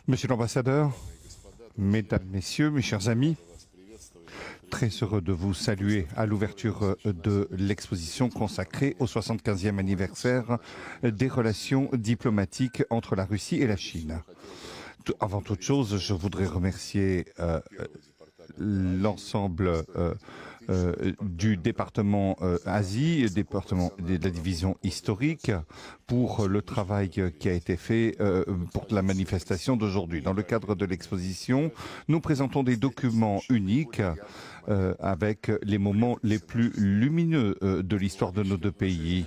Monsieur l'ambassadeur, mesdames, messieurs, mes chers amis, très heureux de vous saluer à l'ouverture de l'exposition consacrée au 75e anniversaire des relations diplomatiques entre la Russie et la Chine. Avant toute chose, je voudrais remercier l'ensemble du département Asie, département de la division historique, pour le travail qui a été fait pour la manifestation d'aujourd'hui. Dans le cadre de l'exposition, nous présentons des documents uniques avec les moments les plus lumineux de l'histoire de nos deux pays.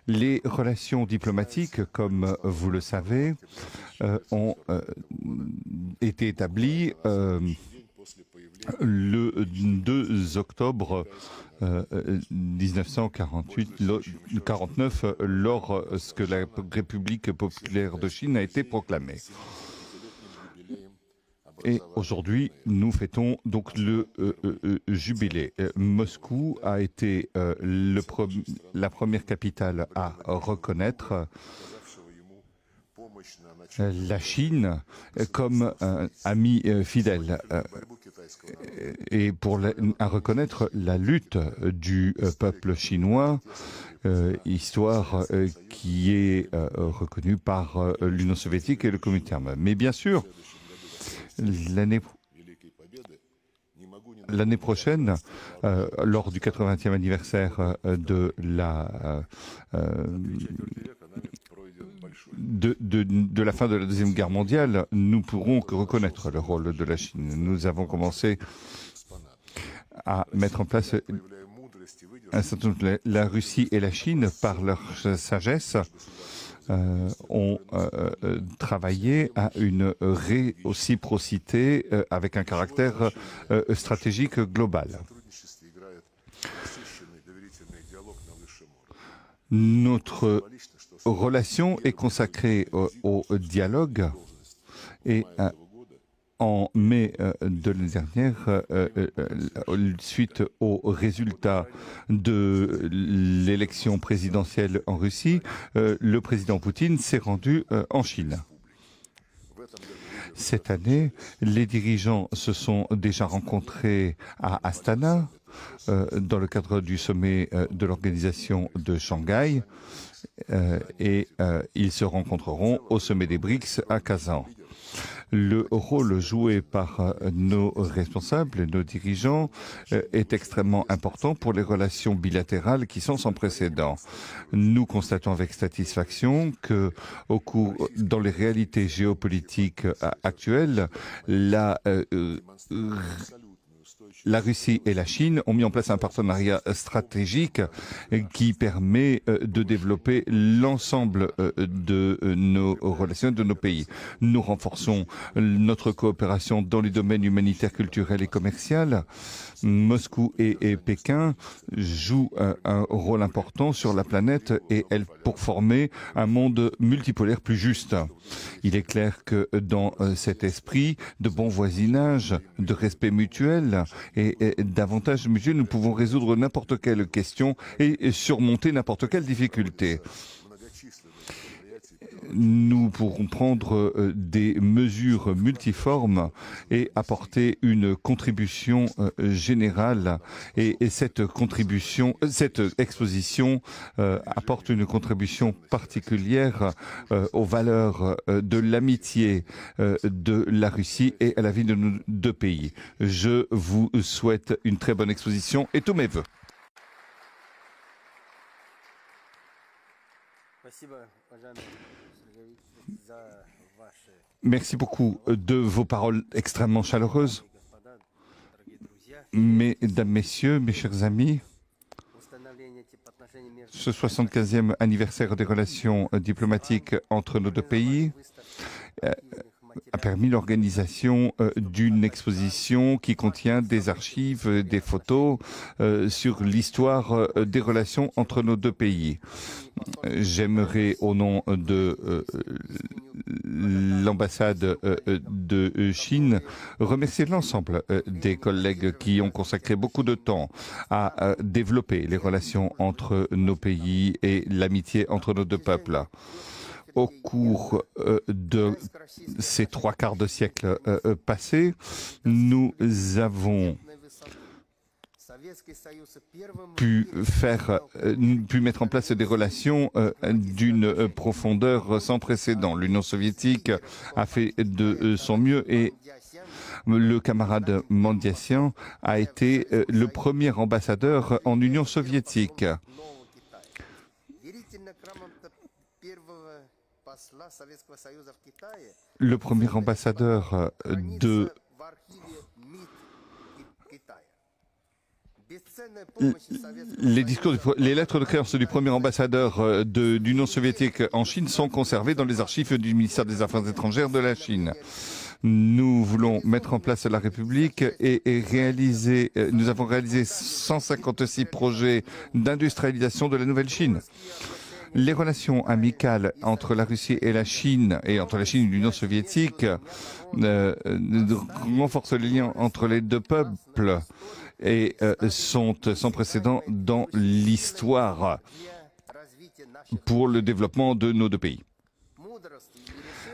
Les relations diplomatiques, comme vous le savez, ont été établies le 2 octobre 1949, lorsque la République populaire de Chine a été proclamée. Et aujourd'hui, nous fêtons donc le jubilé. Moscou a été la première capitale à reconnaître la Chine comme un ami fidèle et à reconnaître la lutte du peuple chinois, histoire qui est reconnue par l'Union soviétique et le Comintern. Mais bien sûr, l'année prochaine, lors du 80e anniversaire de la fin de la Deuxième Guerre mondiale, nous pourrons reconnaître le rôle de la Chine. Nous avons commencé à mettre en place un certain nombre. La Russie et la Chine, par leur sagesse, ont travaillé à une réciprocité avec un caractère stratégique global. Notre relation est consacrée au dialogue et en mai de l'année dernière, suite aux résultats de l'élection présidentielle en Russie, le président Poutine s'est rendu en Chine. Cette année, les dirigeants se sont déjà rencontrés à Astana, dans le cadre du sommet de l'organisation de Shanghai, et ils se rencontreront au sommet des BRICS à Kazan. Le rôle joué par nos responsables, nos dirigeants, est extrêmement important pour les relations bilatérales qui sont sans précédent. Nous constatons avec satisfaction que, dans les réalités géopolitiques actuelles, la Russie et la Chine ont mis en place un partenariat stratégique qui permet de développer l'ensemble de nos relations de nos pays. Nous renforçons notre coopération dans les domaines humanitaires, culturels et commerciaux. Moscou et Pékin jouent un rôle important sur la planète pour former un monde multipolaire plus juste. Il est clair que dans cet esprit de bon voisinage, de respect mutuel et d'avantages mutuels, nous pouvons résoudre n'importe quelle question et surmonter n'importe quelle difficulté. Nous pourrons prendre des mesures multiformes et apporter une contribution générale. Et cette exposition apporte une contribution particulière aux valeurs de l'amitié de la Russie et à la vie de nos deux pays. Je vous souhaite une très bonne exposition et tous mes vœux. Merci beaucoup de vos paroles extrêmement chaleureuses. Mesdames, Messieurs, mes chers amis, ce 75e anniversaire des relations diplomatiques entre nos deux pays a permis l'organisation d'une exposition qui contient des archives, des photos sur l'histoire des relations entre nos deux pays. J'aimerais, au nom de l'ambassade de Chine, remercier l'ensemble des collègues qui ont consacré beaucoup de temps à développer les relations entre nos pays et l'amitié entre nos deux peuples. au cours de ces 3/4 de siècle passés, nous avons pu mettre en place des relations d'une profondeur sans précédent. L'Union soviétique a fait de son mieux et le camarade Mandiassian a été le premier ambassadeur en Union soviétique. Le premier ambassadeur de les lettres de créance du premier ambassadeur de l'Union soviétique en Chine sont conservées dans les archives du ministère des Affaires étrangères de la Chine. Nous voulons mettre en place la République et nous avons réalisé 156 projets d'industrialisation de la Nouvelle Chine. Les relations amicales entre la Russie et la Chine, et entre la Chine et l'Union soviétique, renforcent les liens entre les deux peuples et sont sans précédent dans l'histoire pour le développement de nos deux pays.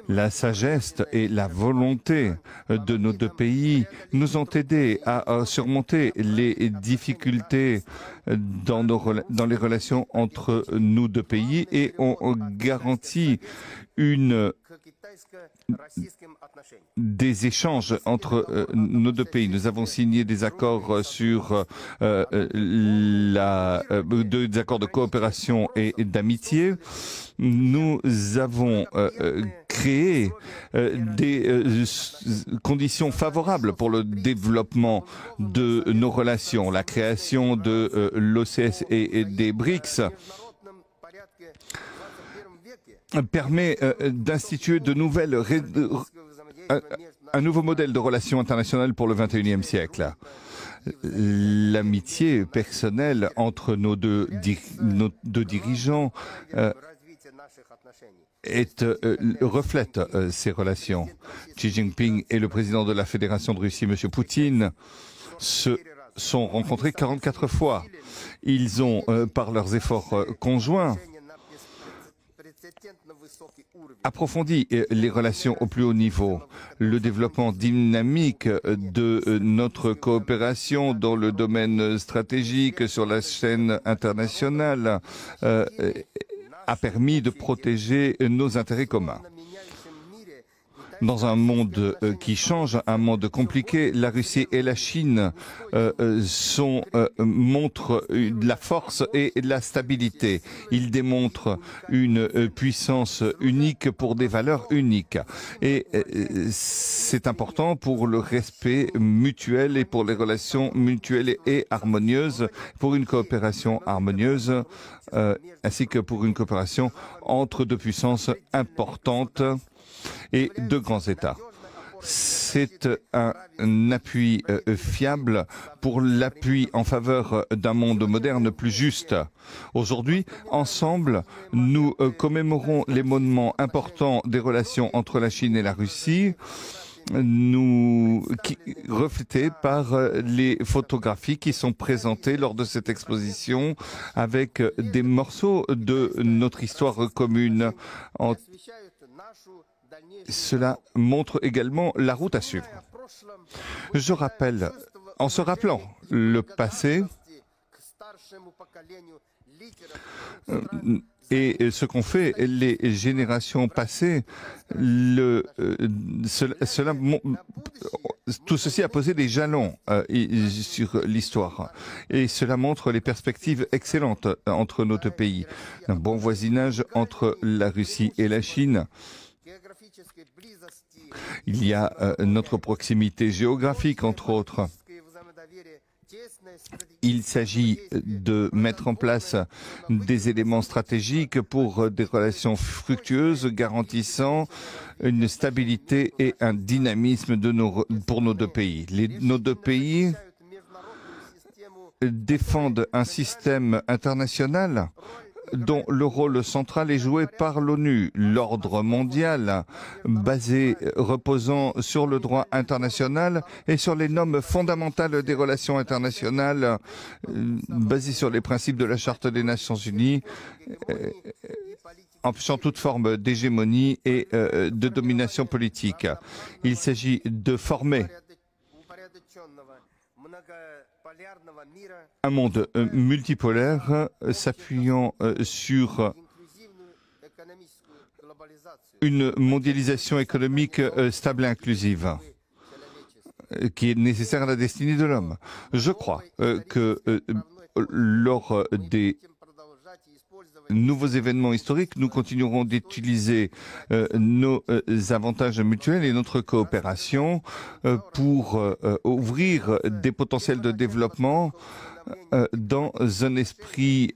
La sagesse et la volonté de nos deux pays nous ont aidés à surmonter les difficultés dans les relations entre nos deux pays et ont garanti des échanges entre nos deux pays. Nous avons signé des accords sur des accords de coopération et d'amitié. Nous avons créé des conditions favorables pour le développement de nos relations. La création de l'OCS et des BRICS permet d'instituer un nouveau modèle de relations internationales pour le XXIe siècle. L'amitié personnelle entre nos deux dirigeants reflète ces relations. Xi Jinping et le président de la Fédération de Russie, M. Poutine, se sont rencontrés 44 fois. Ils ont, par leurs efforts conjoints, approfondi les relations au plus haut niveau. Le développement dynamique de notre coopération dans le domaine stratégique sur la scène internationale a permis de protéger nos intérêts communs. Dans un monde qui change, un monde compliqué, la Russie et la Chine montrent de la force et de la stabilité. Ils démontrent une puissance unique pour des valeurs uniques. Et c'est important pour le respect mutuel et pour les relations mutuelles et harmonieuses, pour une coopération harmonieuse, ainsi que pour une coopération entre deux puissances importantes et de grands États. C'est un appui fiable pour l'appui en faveur d'un monde moderne plus juste. Aujourd'hui, ensemble, nous commémorons les moments importants des relations entre la Chine et la Russie, reflétés par les photographies qui sont présentées lors de cette exposition avec des morceaux de notre histoire commune. Cela montre également la route à suivre. Je rappelle, en se rappelant le passé et ce qu'ont fait les générations passées, tout ceci a posé des jalons sur l'histoire. Et cela montre les perspectives excellentes entre nos deux pays. Un bon voisinage entre la Russie et la Chine. Il y a notre proximité géographique, entre autres. Il s'agit de mettre en place des éléments stratégiques pour des relations fructueuses, garantissant une stabilité et un dynamisme pour nos deux pays. Nos deux pays défendent un système international dont le rôle central est joué par l'ONU, l'ordre mondial, reposant sur le droit international et sur les normes fondamentales des relations internationales, basées sur les principes de la Charte des Nations Unies empêchant toute forme d'hégémonie et de domination politique. Il s'agit de former un monde multipolaire s'appuyant sur une mondialisation économique stable et inclusive qui est nécessaire à la destinée de l'homme. Je crois que lors des nouveaux événements historiques, nous continuerons d'utiliser nos avantages mutuels et notre coopération pour ouvrir des potentiels de développement dans un esprit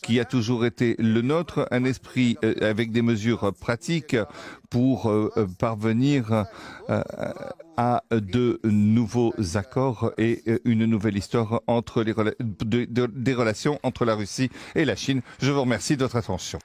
qui a toujours été le nôtre, un esprit avec des mesures pratiques pour parvenir à de nouveaux accords et une nouvelle histoire entre des relations entre la Russie et la Chine. Je vous remercie de votre attention.